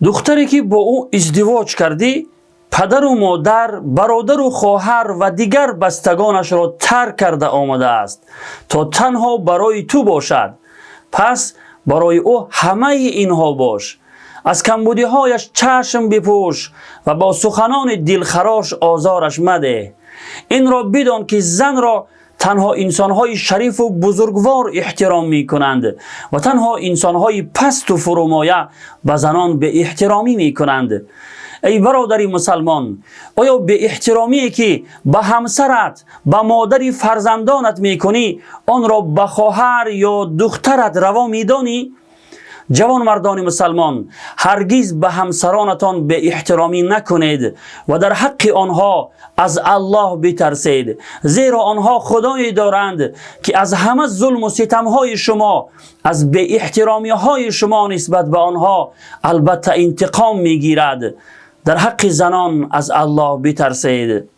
دختری که با او ازدواج کردی پدر و مادر، برادر و خواهر و دیگر بستگانش را ترک کرده آمده است تا تنها برای تو باشد. پس برای او همه اینها باش. از کمبودی هایش چشم بپوش و با سخنان دلخراش آزارش مده. این را بدان که زن را تنها انسانهای شریف و بزرگوار احترام می کنند و تنها انسانهای پست و فرومایه به زنان به احترامی می کنند. ای برادری مسلمان، آیا به احترامی که به همسرت، به مادر فرزندانت می کنی آن را به خواهر یا دخترت روا می دانی؟ جوان مردان مسلمان، هرگز به همسرانتان به احترامی نکنید و در حق آنها از الله بترسید، زیرا آنها خدایی دارند که از همه ظلم و ستمهای شما، از به احترامی های شما نسبت به آنها البته انتقام میگیرد. در حق زنان از الله بترسید.